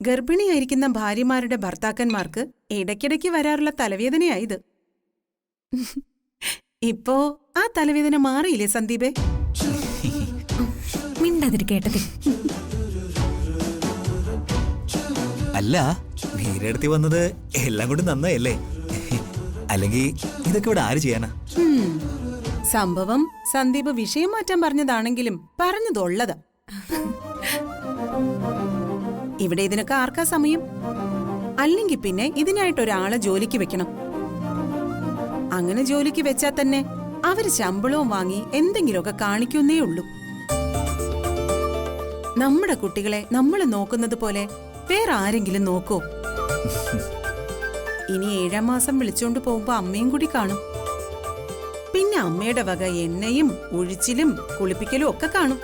ഗർഭിണിയായിരിക്കുന്ന ഭാര്യമാരുടെ ഭർത്താക്കന്മാർക്ക് ഇടയ്ക്കിടയ്ക്ക് വരാറുള്ള തലവേദനയായത്. ഇപ്പോ ആ തലവേദന മാറിയില്ലേ സന്ദീപേ? മിണ്ടാതിരിക്കേട്ടതി. അല്ല, നീരെടുത്തി വന്നത് എല്ലാം കൊണ്ട് നന്നായല്ലേ? അല്ലെങ്കിൽ ഇതൊക്കെ ഇവിടെ ആര് ചെയ്യാനാ? സംഭവം സന്ദീപ് വിഷയം മാറ്റാൻ പറഞ്ഞതാണെങ്കിലും പറഞ്ഞതുള്ളതാ. ഇവിടെ ഇതിനൊക്കെ ആർക്കാ സമയം? അല്ലെങ്കിൽ പിന്നെ ഇതിനായിട്ടൊരാളെ ജോലിക്ക് വെക്കണം. അങ്ങനെ ജോലിക്ക് വെച്ചാൽ തന്നെ അവര് ശമ്പളവും വാങ്ങി എന്തെങ്കിലുമൊക്കെ കാണിക്കുന്നേ ഉള്ളൂ. നമ്മുടെ കുട്ടികളെ നമ്മൾ നോക്കുന്നത് പോലെ വേറെ ആരെങ്കിലും നോക്കോ? ഇനി 7ാം മാസം വിളിച്ചോണ്ട് പോകുമ്പോ അമ്മയും കൂടി കാണും. പിന്നെ അമ്മയുടെ വക എണ്ണയും ഒഴിച്ചിലും കുളിപ്പിക്കലും ഒക്കെ കാണും.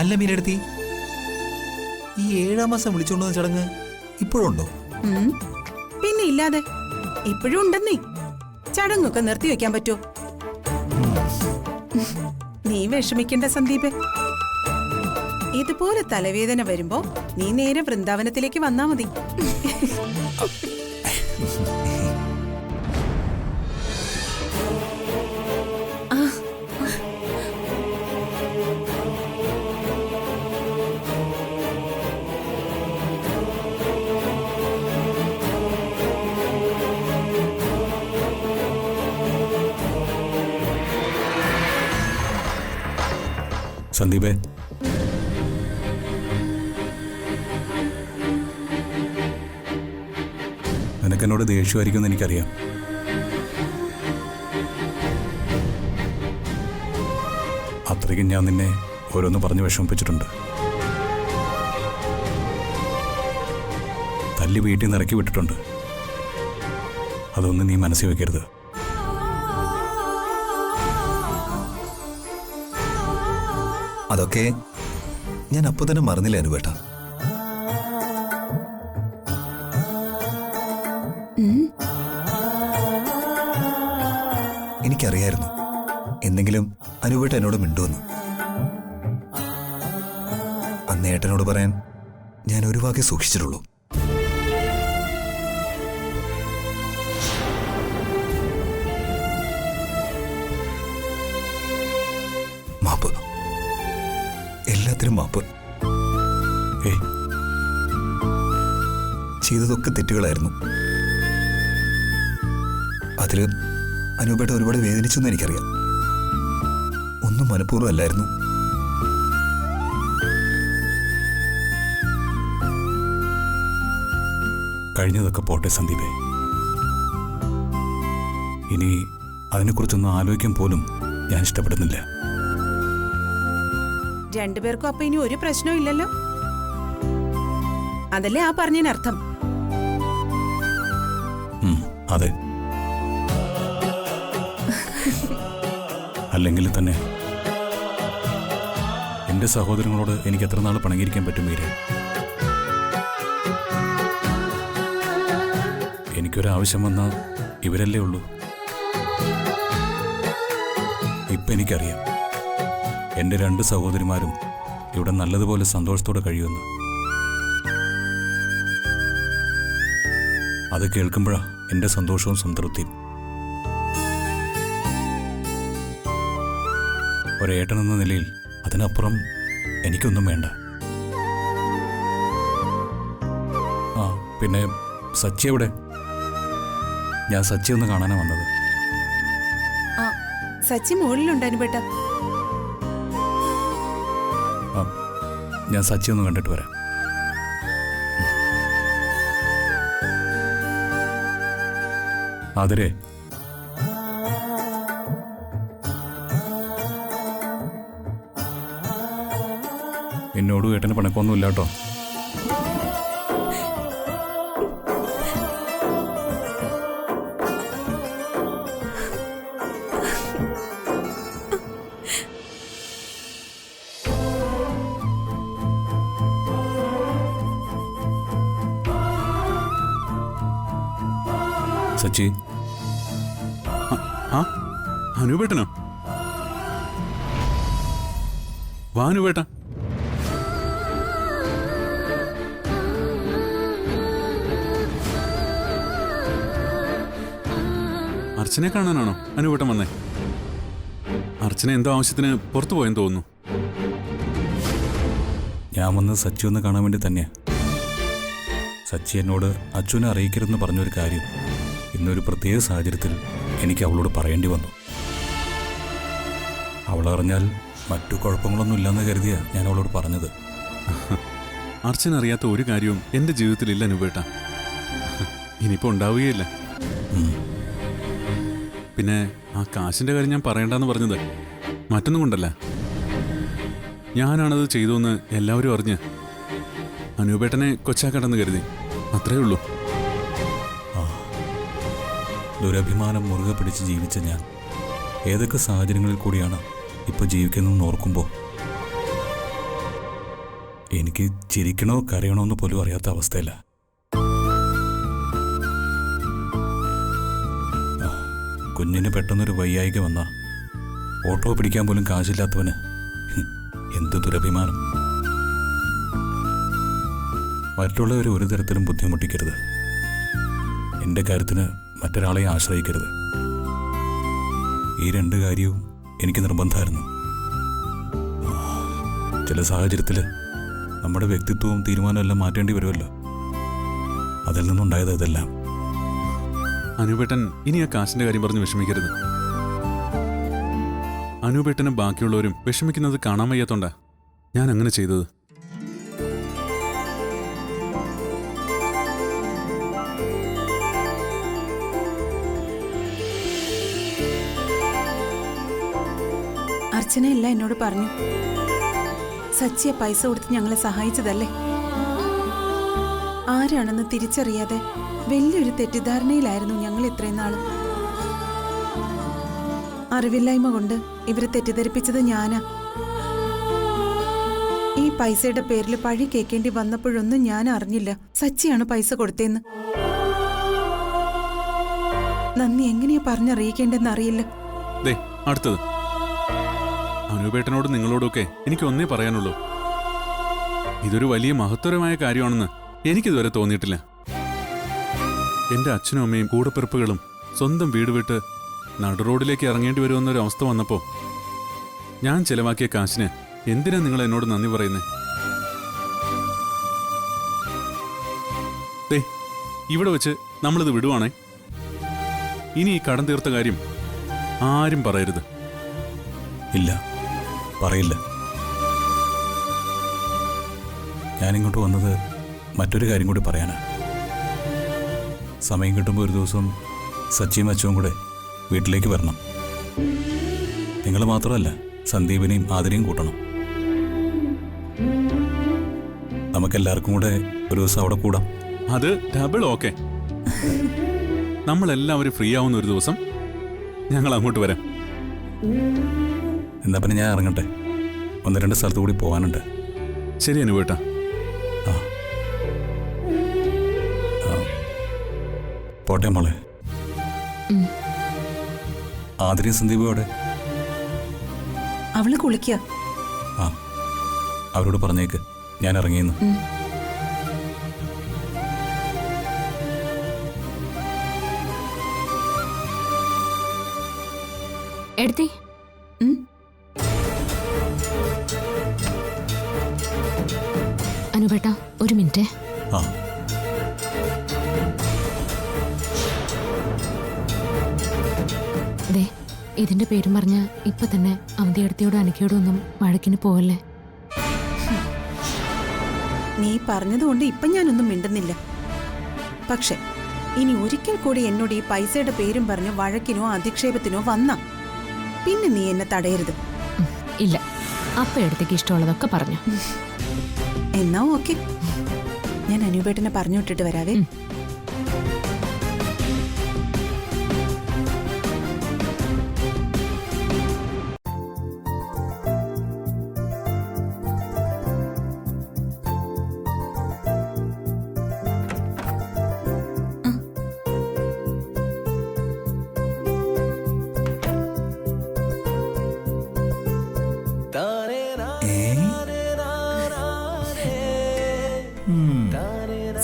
അല്ല മീനെടുത്തി, ഈ 7ാം മാസം വിളിച്ചോണ്ടുവന്ന ചടങ്ങ് ഇപ്പോഴുണ്ടോ? പിന്നെ ഇല്ലാതെ, ഇപ്പോഴും ഉണ്ടെന്നേ. ചടങ്ങൊക്കെ നിർത്തിവെക്കാൻ പറ്റോ? നീ വിഷമിക്കണ്ട സന്ദീപ്. ഇതുപോലെ തലവേദന വരുമ്പോ നീ നേരെ വൃന്ദാവനത്തിലേക്ക് വന്നാ മതി. സന്ദീപേ, നിനക്കെന്നോട് ദേഷ്യമായിരിക്കുമെന്ന് എനിക്കറിയാം. അത്രയ്ക്കും ഞാൻ നിന്നെ ഓരോന്ന് പറഞ്ഞ് വിഷമിപ്പിച്ചിട്ടുണ്ട്. തല്ലി വീട്ടിൽ നിന്ന് ഇറക്കി വിട്ടിട്ടുണ്ട്. അതൊന്നും നീ മനസ്സിൽ വെക്കരുത്. അതൊക്കെ ഞാൻ അപ്പൊ തന്നെ മറന്നില്ല അനുവേട്ട. എനിക്കറിയായിരുന്നു എന്തെങ്കിലും അനുവേട്ട എന്നോട് മിണ്ടുവെന്ന്. അന്ന് ഏട്ടനോട് പറയാൻ ഞാൻ ഒരു വാക്കേ സൂക്ഷിച്ചിട്ടുള്ളൂ. മാപ്പ്, എല്ലാത്തിനും മാപ്പ്. ചെയ്തതൊക്കെ തെറ്റുകളായിരുന്നു. അതില് അനുപേട്ട ഒരുപാട് വേദനിച്ചെന്ന് എനിക്കറിയാം. ഒന്നും മനഃപൂർവ്വം അല്ലായിരുന്നു. കഴിഞ്ഞതൊക്കെ പോട്ടെ സന്ദീപേ. ഇനി അതിനെക്കുറിച്ചൊന്നും ആലോചിക്കാൻ പോലും ഞാൻ ഇഷ്ടപ്പെടുന്നില്ല. രണ്ടുപേർക്കും അപ്പൊ ഇനി ഒരു പ്രശ്നവും ഇല്ലല്ലോ? അതല്ലേ ആ പറഞ്ഞതിനർത്ഥം? അതെ. അല്ലെങ്കിൽ തന്നെ എന്റെ സഹോദരങ്ങളോട് എനിക്ക് എത്ര നാൾ പണങ്ങിയിരിക്കാൻ പറ്റും മീരെ? എനിക്കൊരാവശ്യം വന്നാൽ ഇവരല്ലേ ഉള്ളൂ. ഇപ്പം എനിക്കറിയാം എൻ്റെ 2 സഹോദരിമാരും ഇവിടെ നല്ലതുപോലെ സന്തോഷത്തോടെ കഴിയുമെന്ന്. അത് കേൾക്കുമ്പോഴാണ് എൻ്റെ സന്തോഷവും സംതൃപ്തിയും. ഒരേട്ടനെന്ന നിലയിൽ അതിനപ്പുറം എനിക്കൊന്നും വേണ്ട. ആ പിന്നെ സച്ചി എവിടെ? ഞാൻ സച്ചി ഒന്ന് കാണാനാണ് വന്നത്. സച്ചി മുകളിലുണ്ട് അനുപേട്ട. ഞാൻ സച്ചി ഒന്ന് കണ്ടിട്ട് വരാം. ആതിരേ, എന്നോട് ഏട്ടന് പണക്കൊന്നുമില്ല കേട്ടോ. സച്ചി. അനുപേട്ടനോ? വാ അനുപേട്ട. അർച്ചനെ കാണാനാണോ അനുവേട്ടൻ വന്നേ? അർച്ചന എന്തോ ആവശ്യത്തിന് പുറത്തു പോയെന്ന് തോന്നുന്നു. ഞാൻ വന്ന് സച്ചി ഒന്ന് കാണാൻ വേണ്ടി തന്നെയാ. സച്ചി എന്നോട് അച്ഛനെ അറിയിക്കരുതെന്ന് പറഞ്ഞൊരു കാര്യം ഇന്നൊരു പ്രത്യേക സാഹചര്യത്തിൽ എനിക്ക് അവളോട് പറയേണ്ടി വന്നു. അവളറിഞ്ഞാൽ മറ്റു കുഴപ്പങ്ങളൊന്നും ഇല്ലെന്ന് കരുതിയാ ഞാൻ അവളോട് പറഞ്ഞത്. അർച്ചന അറിയാത്ത ഒരു കാര്യവും എൻ്റെ ജീവിതത്തിലില്ല അനുവേട്ട. ഇനിയിപ്പോൾ ഉണ്ടാവുകയില്ല. പിന്നെ ആ കാശിൻ്റെ കാര്യം ഞാൻ പറയണ്ടെന്ന് പറഞ്ഞത് മറ്റൊന്നും കൊണ്ടല്ല. ഞാനാണത് ചെയ്തോന്ന് എല്ലാവരും അറിഞ്ഞ് അനൂപേട്ടനെ കൊച്ചാക്കണ്ടെന്ന് കരുതി. അത്രേ ഉള്ളൂ. ദുരഭിമാനം മുറുകെ പിടിച്ച് ജീവിച്ച ഞാൻ ഏതൊക്കെ സാഹചര്യങ്ങളിൽ കൂടിയാണ് ഇപ്പോൾ ജീവിക്കുന്നതെന്ന് ഓർക്കുമ്പോൾ എനിക്ക് ചിരിക്കണോ കരയണോ എന്ന് പോലും അറിയാത്ത അവസ്ഥയില്ല. കുഞ്ഞിന് പെട്ടെന്നൊരു വയ്യായിക വന്ന ഓട്ടോ പിടിക്കാൻ പോലും കാശില്ലാത്തവന് എന്ത് ദുരഭിമാനം. മറ്റുള്ളവരെ ഒരു തരത്തിലും ബുദ്ധിമുട്ടിക്കരുത്. എൻ്റെ കാര്യത്തിന് മറ്റൊരാളെ ആശ്രയിക്കരുത്. ഈ രണ്ട് കാര്യവും എനിക്ക് നിർബന്ധമായിരുന്നു. ചില സാഹചര്യത്തിൽ നമ്മുടെ വ്യക്തിത്വവും തീരുമാനവും എല്ലാം മാറ്റേണ്ടി വരുമല്ലോ. അതിൽ നിന്നുണ്ടായത് ഇതെല്ലാം. അനൂപേട്ടൻ ഇനി ആ കാശിന്റെ കാര്യം പറഞ്ഞ് വിഷമിക്കരുത്. അനൂപേട്ടനും ബാക്കിയുള്ളവരും വിഷമിക്കുന്നത് കാണാൻ വയ്യാത്തോണ്ടാ ഞാൻ അങ്ങനെ ചെയ്തത്. അർച്ചനയല്ല എന്നോട് പറഞ്ഞു. സച്ചിയെ പൈസ കൊടുത്ത് ഞങ്ങളെ സഹായിച്ചതല്ലേ. ആരാണെന്ന് തിരിച്ചറിയാതെ വലിയൊരു തെറ്റിദ്ധാരണയിലായിരുന്നു ഞങ്ങൾ ഇത്രയും നാളും. അറിവില്ലായ്മ കൊണ്ട് ഇവരെ തെറ്റിദ്ധരിപ്പിച്ചത് ഞാനാ. ഈ പൈസയുടെ പേരിൽ പഴി കേൾക്കേണ്ടി വന്നപ്പോഴൊന്നും ഞാൻ അറിഞ്ഞില്ല സച്ചിയാണ് പൈസ കൊടുത്തേന്ന്. നന്ദി എങ്ങനെയാ പറഞ്ഞറിയിക്കേണ്ടെന്ന് അറിയില്ല. അടുത്തത് അനൂപേട്ടനോട് നിങ്ങളോടൊക്കെ എനിക്ക് ഒന്നേ പറയാനുള്ളൂ. ഇതൊരു വലിയ മഹത്തരമായ കാര്യമാണെന്ന് എനിക്കിതുവരെ തോന്നിയിട്ടില്ല. എന്റെ അച്ഛനും അമ്മയും കൂടപ്പിറപ്പുകളും സ്വന്തം വീട് വിട്ട് നടുറോഡിലേക്ക് ഇറങ്ങേണ്ടി വരുമെന്നൊരു അവസ്ഥ വന്നപ്പോൾ ഞാൻ ചെലവാക്കിയ കാശിന് എന്തിനാ നിങ്ങൾ എന്നോട് നന്ദി പറയുന്നേ? ഇവിടെ വെച്ച് നമ്മളിത് വിടുവാണേ. ഇനി ഈ കടം തീർത്ത കാര്യം ആരും പറയരുത്. ഇല്ല, പറയില്ല. ഞാനിങ്ങോട്ട് വന്നത് മറ്റൊരു കാര്യം കൂടി പറയാനാ. സമയം കിട്ടുമ്പോൾ ഒരു ദിവസം സച്ചിയും അച്ഛനും കൂടെ വീട്ടിലേക്ക് വരണം. നിങ്ങൾ മാത്രമല്ല, സന്ദീപിനെയും ആതിരയും കൂട്ടണം. നമുക്കെല്ലാവർക്കും കൂടെ ഒരു ദിവസം അവിടെ കൂടാം. അത് ഡബിൾ ഓക്കെ. നമ്മളെല്ലാവരും ഫ്രീ ആവുന്ന ഒരു ദിവസം ഞങ്ങൾ അങ്ങോട്ട് വരാം. എന്നാ പിന്നെ ഞാൻ ഇറങ്ങട്ടെ. 1-2 സ്ഥലത്ത് കൂടി പോകാനുണ്ട്. ശരി അനുവേട്ടാ. പോട്ടെ മോളെ. ആതിരയും സന്ദീപും അവിടെ? അവള് കുളിക്കുക. ആ, അവരോട് പറഞ്ഞേക്ക് ഞാൻ ഇറങ്ങിയെന്ന്. എടുത്തി അനുപേട്ട, ഒരു മിനിറ്റ്. ആ, ദേ, ഇതിന്റെ പേരും പറഞ്ഞ് ഇപ്പൊ തന്നെ അവധിയടുത്തിയോടും അനക്കയോടും ഒന്നും വഴക്കിന് പോവല്ലേ. നീ പറഞ്ഞതുകൊണ്ട് ഇപ്പൊ ഞാനൊന്നും മിണ്ടുന്നില്ല. പക്ഷെ ഇനി ഒരിക്കൽ കൂടി എന്നോട് ഈ പൈസയുടെ പേരും പറഞ്ഞ് വഴക്കിനോ അധിക്ഷേപത്തിനോ വന്ന പിന്നെ നീ എന്നെ തടയരുത്. ഇല്ല, അപ്പ എടുത്തേക്ക് ഇഷ്ടമുള്ളതൊക്കെ പറഞ്ഞു. എന്നാ ഓക്കെ, ഞാൻ അനൂപേട്ടനെ പറഞ്ഞു വിട്ടിട്ട് വരാവേ.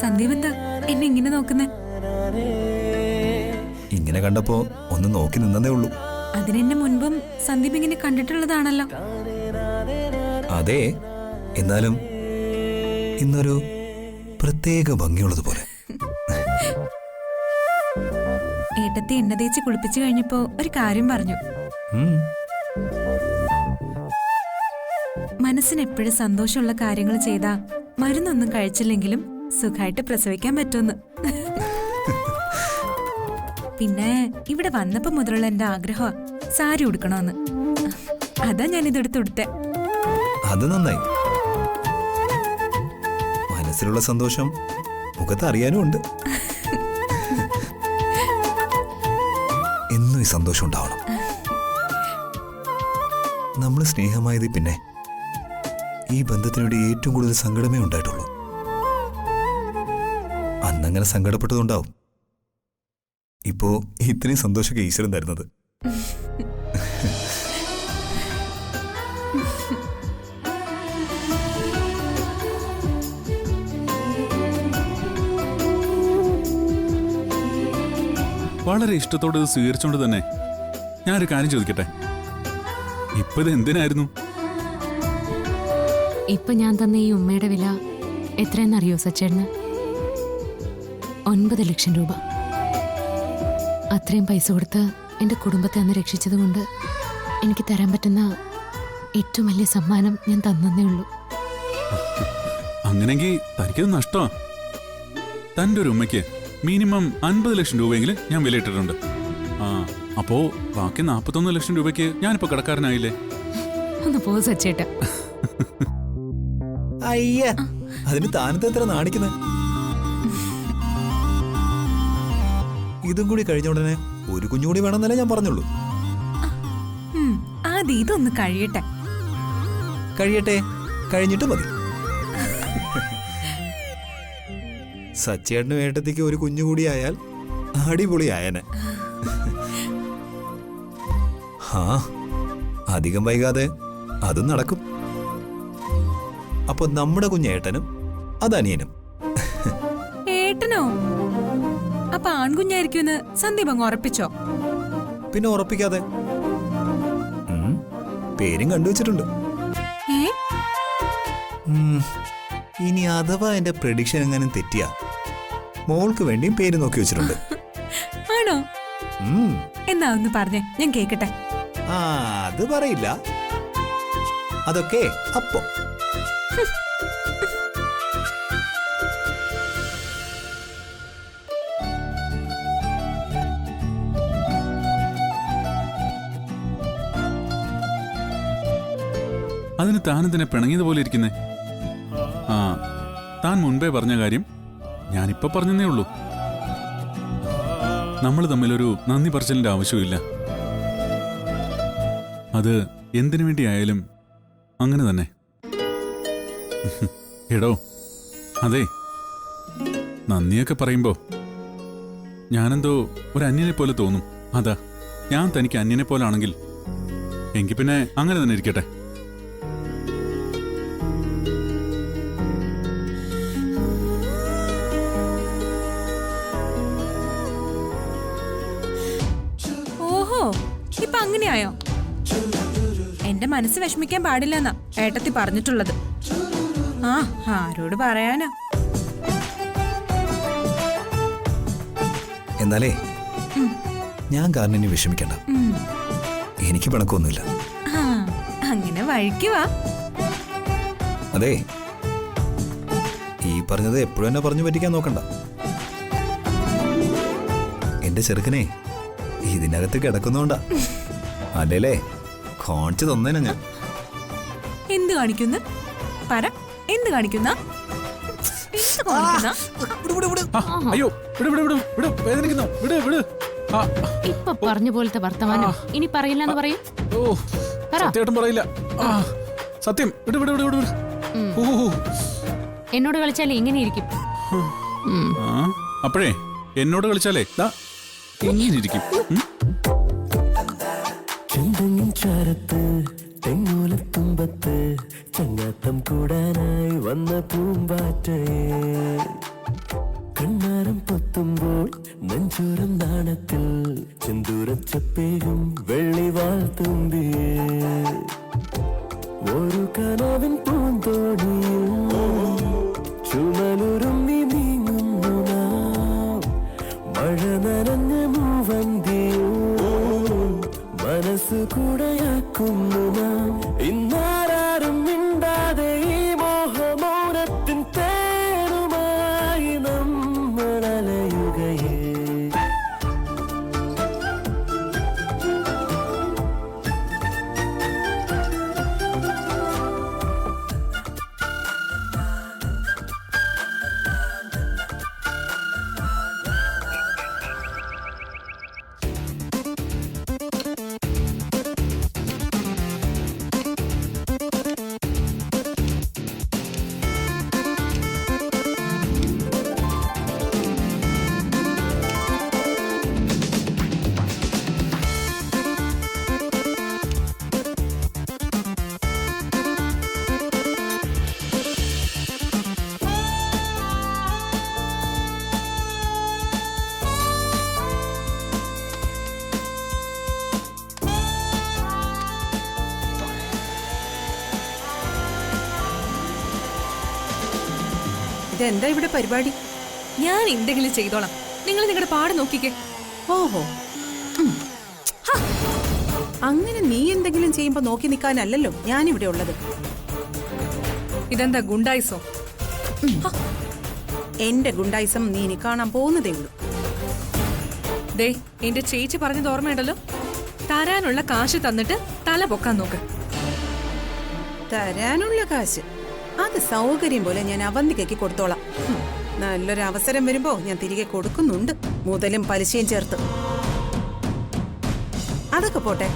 സന്ദീപ് എന്താ എന്നെ ഇങ്ങനെ നോക്കുന്നേ? ഇങ്ങനെ കണ്ടപ്പോ ഒന്ന് നോക്കി നിന്നതേ ഉള്ളൂ. അതിനെന്നെ മുൻപും സന്ദീപ് ഇങ്ങനെ കണ്ടിട്ടുള്ളതാണല്ലോ. അതെ, എന്നാലും ഇന്നൊരു പ്രത്യേക ഭംഗിയുള്ളതുപോലെ. ഏട്ടത്തി എണ്ണ തേച്ച് കുളിപ്പിച്ചു കഴിഞ്ഞപ്പോ ഒരു കാര്യം പറഞ്ഞു. ഉം. മനസ്സിന് എപ്പോഴും സന്തോഷമുള്ള കാര്യങ്ങൾ ചെയ്താ മരുന്നൊന്നും കഴിച്ചില്ലെങ്കിലും സുഖമായിട്ട് പ്രസവിക്കാൻ പറ്റുമെന്ന്. പിന്നെ ഇവിടെ വന്നപ്പോ മുതലുള്ള എന്റെ ആഗ്രഹമാ സാരി ഉടുക്കണമെന്ന്. അതാ ഞാൻ ഇതെടുത്ത് ഉടുത്തെ. അത് നന്നായി. മനസ്സിലുള്ള സന്തോഷം മുഖത്ത് അറിയാനും ഉണ്ട്. എന്നും ഈ സന്തോഷം ഉണ്ടാവണം. നമ്മൾ സ്നേഹമായത് പിന്നെ ഈ ബന്ധത്തിനുവേണ്ടി ഏറ്റവും കൂടുതൽ സങ്കടമേ ഉണ്ടായിട്ടുള്ളൂ. അന്നങ്ങനെ സങ്കടപ്പെട്ടതുണ്ടാവും ഇപ്പോ ഇത്രയും സന്തോഷമൊക്കെ ഈശ്വരൻ തരുന്നത്. വളരെ ഇഷ്ടത്തോടെ ഇത് സ്വീകരിച്ചോണ്ട് തന്നെ ഞാനൊരു കാര്യം ചോദിക്കട്ടെ, ഇപ്പൊ ഇത് എന്തിനായിരുന്നു? ഇപ്പൊ ഞാൻ തന്ന ഈ ഉമ്മയുടെ വില എത്രയെന്നറിയോ സച്ചേട്ടന്? 9 ലക്ഷം രൂപ. അത്രയും പൈസ കൊടുത്ത് എൻ്റെ കുടുംബത്തെ അന്ന് രക്ഷിച്ചത് കൊണ്ട് എനിക്ക് തരാൻ പറ്റുന്ന ഏറ്റവും വലിയ സമ്മാനം ഞാൻ തന്നേ ഉള്ളൂ. അങ്ങനെങ്കിൽ തനിക്കത് നഷ്ടമാ. തൻ്റെ ഒരു ഉമ്മയ്ക്ക് മിനിമം 50 ലക്ഷം രൂപയെങ്കിലും ഞാൻ വിലയിട്ടിട്ടുണ്ട്. അപ്പോ ബാക്കി 41 ലക്ഷം രൂപയ്ക്ക് ഞാനിപ്പോ കടക്കാരനായില്ലേ? ഒന്ന് പോ സച്ചേട്ട. അയ്യ, അതിന് താനത്തെ എത്ര നാണിക്കുന്നത്? ഇതും കൂടി കഴിഞ്ഞ ഉടനെ ഒരു കുഞ്ഞുകൂടി വേണമെന്നല്ലേ ഞാൻ പറഞ്ഞുള്ളൂ. ആദ്യം ഇതൊന്ന് കഴിയട്ടെ. കഴിയട്ടെ, കഴിഞ്ഞിട്ട് മതി. സച്ചേട്ടനും ഏട്ടത്തിക്ക് ഒരു കുഞ്ഞുകൂടി ആയാൽ അടിപൊളിയായനെ. അധികം വൈകാതെ അതും നടക്കും. അപ്പൊ നമ്മുടെ കുഞ്ഞേട്ടനും അതനിയനും. ഏട്ടനോ? അപ്പൊ ആൺകുഞ്ഞായിരിക്കുമെന്ന് സന്ദീപ് അങ്ങ് ഉറപ്പിച്ചോ? പിന്നെ ഉറപ്പിക്കാതെ. പേരും കണ്ടുവച്ചിട്ടുണ്ട്. ഇനി അഥവാ എന്റെ പ്രഡിക്ഷൻ എങ്ങാനും തെറ്റിയാ മോൾക്ക് വേണ്ടിയും പേര് നോക്കി വെച്ചിട്ടുണ്ട്. ആണോ? എന്നാ ഒന്ന് പറഞ്ഞേ, ഞാൻ കേക്കട്ടെ. അത് പറയില്ല, അതൊക്കെ അപ്പോ. അതിന് താനെന്തിനെ പിണങ്ങിയതുപോലെ ഇരിക്കുന്നേ? താൻ മുൻപേ പറഞ്ഞ കാര്യം ഞാനിപ്പോ പറഞ്ഞതേ ഉള്ളൂ. നമ്മൾ തമ്മിലൊരു നന്ദി പറച്ചിലിന്റെ ആവശ്യമില്ല. അത് എന്തിനു വേണ്ടിയായാലും അങ്ങനെ തന്നെ. എടോ, അതെ, നന്ദിയൊക്കെ പറയുമ്പോ ഞാനെന്തോ ഒരു അന്യനെ പോലെ തോന്നും. അതാ, ഞാൻ തനിക്ക് അന്യനെ പോലാണെങ്കിൽ എങ്കിൽ പിന്നെ അങ്ങനെ തന്നെ ഇരിക്കട്ടെ. ഓഹോ, ഇപ്പൊ അങ്ങനെയായോ? എന്റെ മനസ്സ് വിഷമിക്കാൻ പാടില്ലെന്നാ ഏട്ടത്തി പറഞ്ഞിട്ടുള്ളത്. ആരോട് പറയാനാ? എന്നാലേ ഞാൻ കാരണം ഇനി വിഷമിക്കണ്ട. എനിക്ക് പിണക്കൊന്നുമില്ല. അങ്ങനെ വഴിക്കുവാ. അതെ, ഈ പറഞ്ഞത് എപ്പോഴും എന്നെ പറഞ്ഞു പറ്റിക്കാൻ നോക്കണ്ട. എന്റെ ചെറുക്കനെ ഇതിനകത്ത് കിടക്കുന്നോണ്ടാ. അല്ലേ കാണിച്ചു തന്നേനാ ഞാൻ. എന്ത് കാണിക്കുന്നു? പറ, എന്ത് കാണിക്കുന്ന? അയ്യോ, വേദനിക്കുന്നു. ഇപ്പൊ പറഞ്ഞ പോലത്തെ വർത്തമാനം ഇനി പറയില്ലെന്ന് പറയും. സത്യം പറയില്ല. സത്യം. എന്നോട് കളിച്ചാലേ ഇങ്ങനെ ഇരിക്കും. അപ്പോഴേ എന്നോട് കളിച്ചാലേ ഇങ്ങനെ ഇരിക്കും. ചാരത്ത് തെങ്ങോലത്തുമ്പത്ത് ചങ്ങാത്തം കൂടാനായി വന്ന പൂമ്പാറ്റയെ കണ്ണാരം പൊത്തുമ്പോൾ നെഞ്ചോരം നാണത്തിൽ ചെന്തൂരച്ചപ്പേകും വെള്ളിവാൾ തുമ്പിയേ ഒരു കനവിൻ പൂന്തോണിയിൽ ചുമലുരുമ്മി നീങ്ങുന്നു നാം മഴ നനഞ്ഞ മൂവന്തിയോ മനസ്സ് കൂടെയാക്കുന്നു നാം ഇന്നാരും മിണ്ടാതെ ഈ മോഹമൗനത്തിൻ തേനുമായി നമ്മൾ അലയുകയേ ഇതെന്താ ഇവിടെ പരിപാടി? ഞാൻ എന്തെങ്കിലും ചെയ്തോളാം, നിങ്ങൾ നിങ്ങളുടെ പാട് നോക്കിക്കേ. ഓഹോ, അങ്ങനെ നീ എന്തെങ്കിലും ചെയ്യുമ്പോ നോക്കി നിൽക്കാനല്ലല്ലോ ഞാനിവിടെ ഉള്ളത്. ഇതെന്താ ഗുണ്ടായിസോ? എന്റെ ഗുണ്ടായിസം നീ ഇനി കാണാൻ പോകുന്നതേ ഉള്ളൂ. ദേ, എന്റെ ചേച്ചി പറഞ്ഞത് ഓർമ്മയുണ്ടല്ലോ, തരാനുള്ള കാശ് തന്നിട്ട് തല പൊക്കാൻ നോക്ക്. തരാനുള്ള കാശ് അത് സൗകര്യം പോലെ ഞാൻ അവന്തികയ്ക്ക് കൊടുത്തോളാം. നല്ലൊരു അവസരം വരുമ്പോ ഞാൻ തിരികെ കൊടുക്കുന്നുണ്ട്, മുതലും പലിശയും ചേർത്ത്. അതൊക്കെ പോട്ടെ,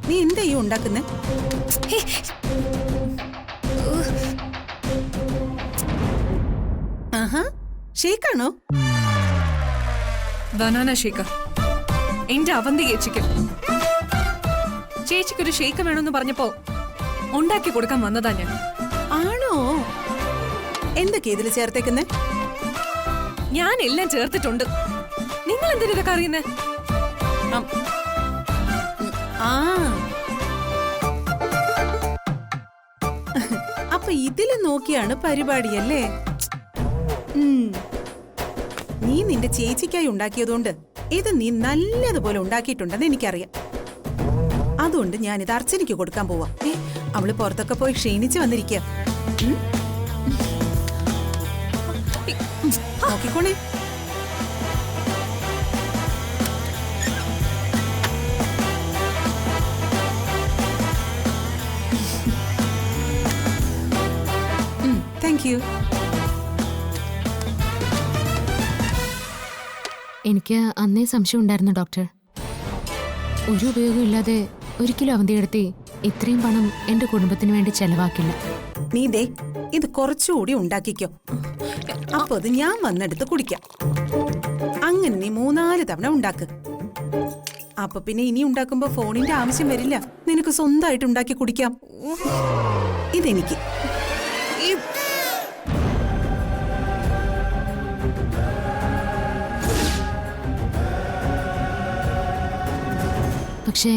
നീ എന്താ ഈ ഉണ്ടാക്കുന്നേ? ആഹാ, ഷേക്കാണോ? Banana shake. എന്റെ അവന്തി ചേച്ചിക്ക്. ചേച്ചിക്കൊരു ഷേക്ക് വേണമെന്ന് പറഞ്ഞപ്പോ ഉണ്ടാക്കി കൊടുക്കാൻ വന്നതാ ഞാൻ. ആണോ? എന്തൊക്കെയാ ഇതില് ചേർത്തേക്കുന്നേ? ഞാൻ എല്ലാം ചേർത്തിട്ടുണ്ട്. നിങ്ങൾ എന്തിനാ ഇതൊക്കെ അറിയുന്നേ? ആ, അപ്പൊ ഇതില് നോക്കിയാണ് പരിപാടിയല്ലേ? നീ നിന്റെ ചേച്ചിക്കായി ഉണ്ടാക്കിയതുകൊണ്ട് ഇത് നീ നല്ലതുപോലെ ഉണ്ടാക്കിയിട്ടുണ്ടെന്ന് എനിക്കറിയാം. അതുകൊണ്ട് ഞാനിത് അർച്ചനയ്ക്ക് കൊടുക്കാൻ പോവാ. അവള് പുറത്തൊക്കെ പോയി ക്ഷീണിച്ച് വന്നിരിക്കുക. നോക്കിക്കോണേ. Thank you. എനിക്ക് അന്നേ സംശയം ഉണ്ടായിരുന്നു ഡോക്ടർ. ഒരു ഉപയോഗമില്ലാതെ ഒരിക്കലും അവധിയെടുത്തി ഇത്രയും പണം എന്റെ കുടുംബത്തിന് വേണ്ടി ചെലവാക്കില്ല. നീ ദേ ഇത് കുറച്ചുകൂടി ഉണ്ടാക്കിക്കോ, അപ്പൊ അത് ഞാൻ വന്നെടുത്ത് കുടിക്കാം. അങ്ങനെ നീ 3-4 തവണ ഉണ്ടാക്ക്. അപ്പൊ പിന്നെ ഇനി ഉണ്ടാക്കുമ്പോ ഫോണിന്റെ ആവശ്യം വരില്ല, നിനക്ക് സ്വന്തമായിട്ട് ഉണ്ടാക്കി കുടിക്കാം. ഇതെനിക്ക്. പക്ഷേ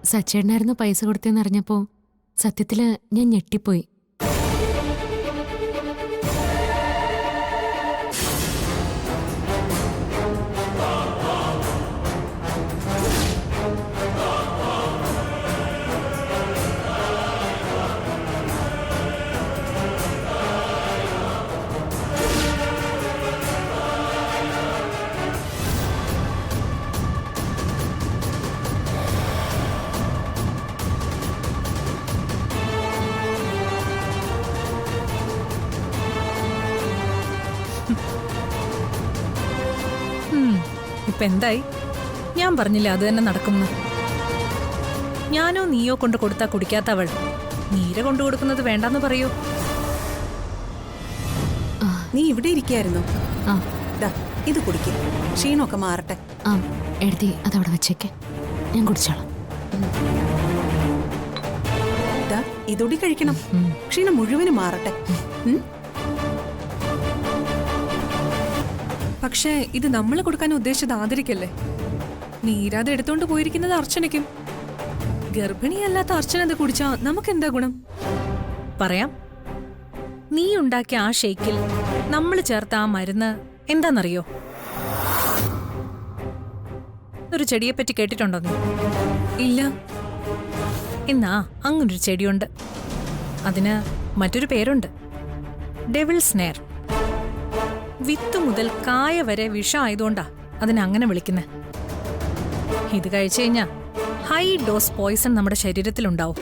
സച്ചേട്ടനായിരുന്നു പൈസ കൊടുത്തതെന്ന് അറിഞ്ഞപ്പോ സത്യത്തില് ഞാൻ ഞെട്ടിപ്പോയി. ഇപ്പൊ എന്തായി? ഞാൻ പറഞ്ഞില്ല അത് തന്നെ നടക്കുന്നു. ഞാനോ നീയോ കൊണ്ട് കൊടുത്താ കുടിക്കാത്തവൾ നീര കൊണ്ടു കൊടുക്കുന്നത് വേണ്ടെന്ന് പറയൂ. നീ ഇവിടെ ഇരിക്കായിരുന്നു. ആ ഇത് കുടിക്കും, ക്ഷീണമൊക്കെ മാറട്ടെ. ആ എഴുതി അതവിടെ വെച്ചേക്ക്, ഞാൻ കുടിച്ചോളാം. ഇതൊടി കഴിക്കണം, ക്ഷീണം മുഴുവനും മാറട്ടെ. പക്ഷേ ഇത് നമ്മൾ കൊടുക്കാൻ ഉദ്ദേശിച്ചത് ആദരിക്കല്ലേ? നീരാതെ എടുത്തോണ്ട് പോയിരിക്കുന്നത് അർച്ചനയ്ക്കും. ഗർഭിണിയല്ലാത്ത അർച്ചന അത് കുടിച്ചാ നമുക്കെന്താ ഗുണം? പറയാം. നീ ഉണ്ടാക്കിയ ആ ഷേക്കിൽ നമ്മൾ ചേർത്ത ആ മരുന്ന് എന്താണെന്നറിയോ? ഒരു ചെടിയെപ്പറ്റി കേട്ടിട്ടുണ്ടോ നീ? ഇല്ല. എന്നാ അങ്ങനൊരു ചെടിയുണ്ട്. അതിന് മറ്റൊരു പേരുണ്ട്, ഡെവിൾ സ്നേർ. വിത്ത് മുതൽ കായ വരെ വിഷം ആയതുകൊണ്ടാ അതിനങ്ങനെ വിളിക്കുന്നത്. ഇത് കഴിച്ചു കഴിഞ്ഞാ ഹൈ ഡോസ് പോയിസൺ നമ്മുടെ ശരീരത്തിലുണ്ടാവും.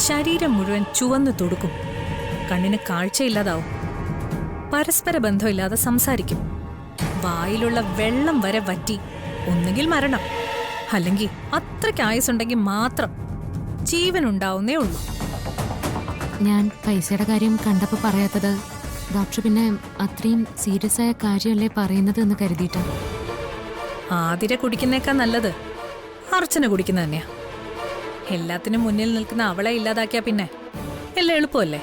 ശരീരം മുഴുവൻ ചുവന്നു തുടുക്കും, കണ്ണിന് കാഴ്ചയില്ലാതാവും, പരസ്പര ബന്ധമില്ലാതെ സംസാരിക്കും, വായിലുള്ള വെള്ളം വരെ വറ്റി ഒന്നുകിൽ മരണം, അല്ലെങ്കിൽ അത്രയ്ക്ക് ആയുസുണ്ടെങ്കിൽ മാത്രം ജീവൻ ഉണ്ടാവുന്നേ ഉള്ളൂ. ഞാൻ പൈസയുടെ കാര്യം കണ്ടപ്പോൾ പറയാത്തത് ഡോക്ടർ പിന്നെ അത്രയും സീരിയസ് ആയ കാര്യമല്ലേ പറയുന്നത് എന്ന് കരുതിയിട്ടാ. ആതിര കുടിക്കുന്നേക്കാൾ നല്ലത് അർച്ചന കുടിക്കുന്ന തന്നെയാ. എല്ലാത്തിനും മുന്നിൽ നിൽക്കുന്ന അവളെ ഇല്ലാതാക്കിയാ പിന്നെ എല്ലാം എളുപ്പമല്ലേ?